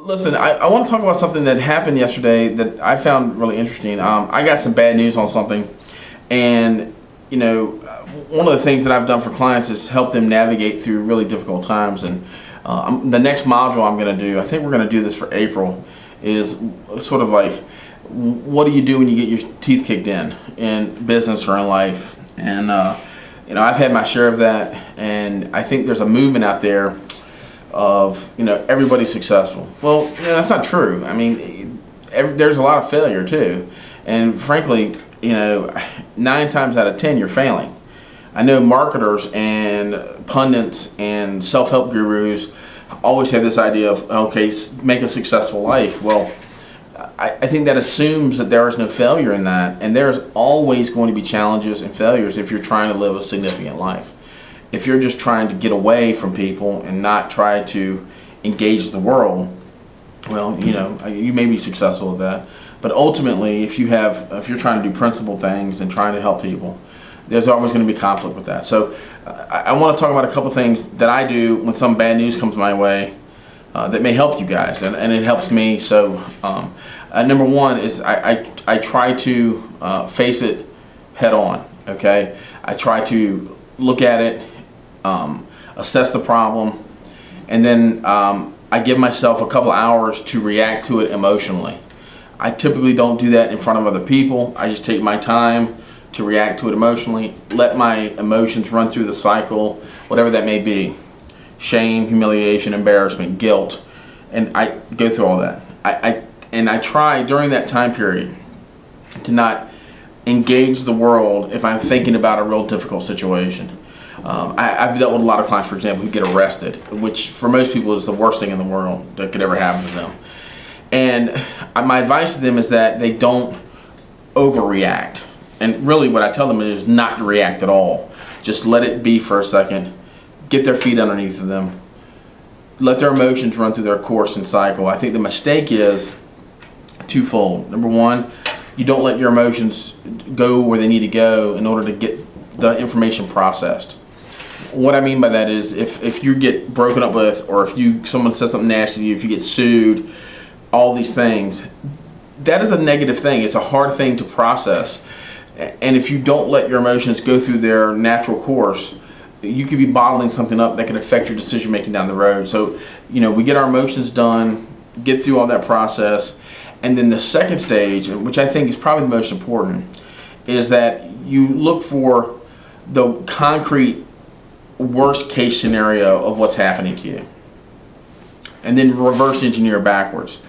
Listen, I want to talk about something that happened yesterday that I found really interesting. I got some bad news on something, and one of the things that I've done for clients is help them navigate through really difficult times. And the next module I'm going to do, I think we're going to do this for April, is sort of like, what do you do when you get your teeth kicked in business or in life? And I've had my share of that, and I think there's a movement out there of everybody's successful. Well, that's not true. I mean, there's a lot of failure too, and frankly, 9 times out of 10 you're failing. I know marketers and pundits and self-help gurus always have this idea of, okay, make a successful life. Well, I think that assumes that there is no failure in that, and there's always going to be challenges and failures if you're trying to live a significant life. If you're just trying to get away from people and not try to engage the world, well, you may be successful at that. But ultimately, if you're trying to do principled things and trying to help people, there's always going to be conflict with that. So I want to talk about a couple things that I do when some bad news comes my way that may help you guys, and it helps me. So number one is I try to face it head on, okay? I try to look at it, assess the problem, and then I give myself a couple hours to react to it emotionally. I typically don't do that in front of other people. I just take my time to react to it emotionally, let my emotions run through the cycle, whatever that may be: shame, humiliation, embarrassment, guilt, and I go through all that. I try during that time period to not engage the world if I'm thinking about a real difficult situation. I've dealt with a lot of clients, for example, who get arrested, which for most people is the worst thing in the world that could ever happen to them. And my advice to them is that they don't overreact. And really what I tell them is not to react at all. Just let it be for a second. Get their feet underneath of them. Let their emotions run through their course and cycle. I think the mistake is twofold. Number one, you don't let your emotions go where they need to go in order to get the information processed. What I mean by that is if you get broken up with, or if someone says something nasty to you, if you get sued, all these things, that is a negative thing. It's a hard thing to process. And if you don't let your emotions go through their natural course, you could be bottling something up that could affect your decision making down the road. So, we get our emotions done, get through all that process, and then the second stage, which I think is probably the most important, is that you look for the concrete worst case scenario of what's happening to you, and then reverse engineer backwards.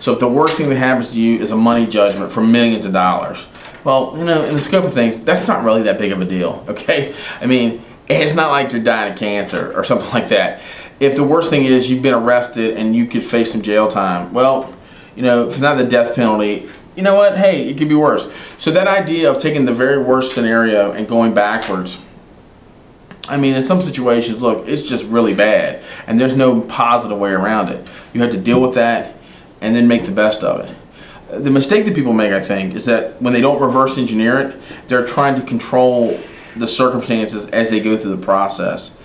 So if the worst thing that happens to you is a money judgment for millions of dollars, well, in the scope of things, that's not really that big of a deal, okay? I mean, it's not like you're dying of cancer or something like that. If the worst thing is you've been arrested and you could face some jail time, well, if it's not the death penalty, you know what? Hey, it could be worse. So that idea of taking the very worst scenario and going backwards, I mean, in some situations, look, it's just really bad, and there's no positive way around it. You have to deal with that and then make the best of it. The mistake that people make, I think, is that when they don't reverse engineer it, they're trying to control the circumstances as they go through the process.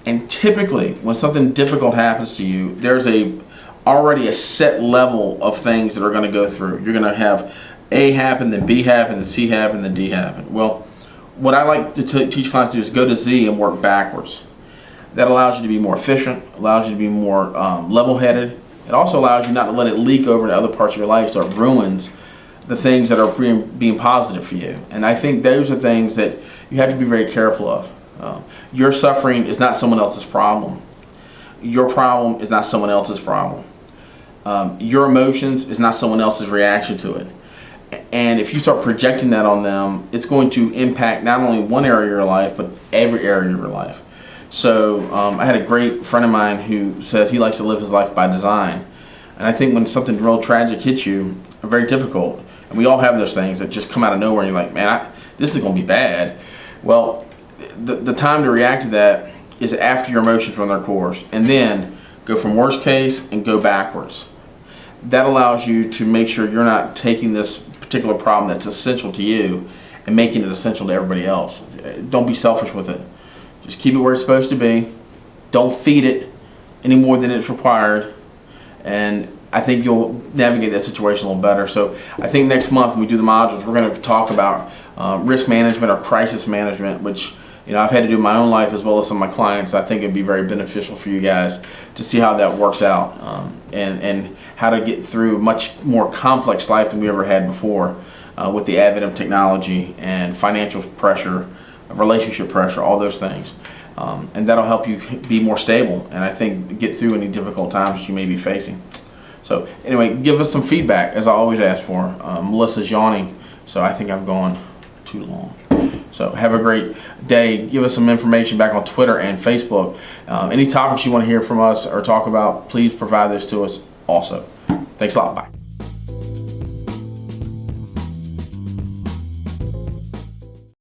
And typically, when something difficult happens to you, there's already a set level of things that are going to go through. You're going to have A happen, then B happen, then C happen, then D happen. Well, what I like to teach clients to do is go to Z and work backwards. That allows you to be more efficient, allows you to be more level-headed. It also allows you not to let it leak over to other parts of your life, so it ruins the things that are being positive for you. And I think those are things that you have to be very careful of. Your suffering is not someone else's problem. Your problem is not someone else's problem. Your emotions is not someone else's reaction to it. And if you start projecting that on them, it's going to impact not only one area of your life, but every area of your life. So I had a great friend of mine who says he likes to live his life by design. And I think when something real tragic hits you, very difficult, and we all have those things that just come out of nowhere and you're like, man, this is going to be bad. Well, the time to react to that is after your emotions run their course, and then go from worst case and go backwards. That allows you to make sure you're not taking this particular problem that's essential to you and making it essential to everybody else. Don't be selfish with it. Just keep it where it's supposed to be. Don't feed it any more than it's required. and I think you'll navigate that situation a little better. So I think next month when we do the modules, we're going to talk about risk management or crisis management, which I've had to do in my own life as well as some of my clients. I think it'd be very beneficial for you guys to see how that works out, and how to get through a much more complex life than we ever had before, with the advent of technology and financial pressure, relationship pressure, all those things. And that'll help you be more stable, and I think get through any difficult times you may be facing. So anyway, give us some feedback, as I always ask for. Melissa's yawning, so I think I've gone too long. So have a great day. Give us some information back on Twitter and Facebook. Any topics you want to hear from us or talk about, please provide this to us also. Thanks a lot. Bye.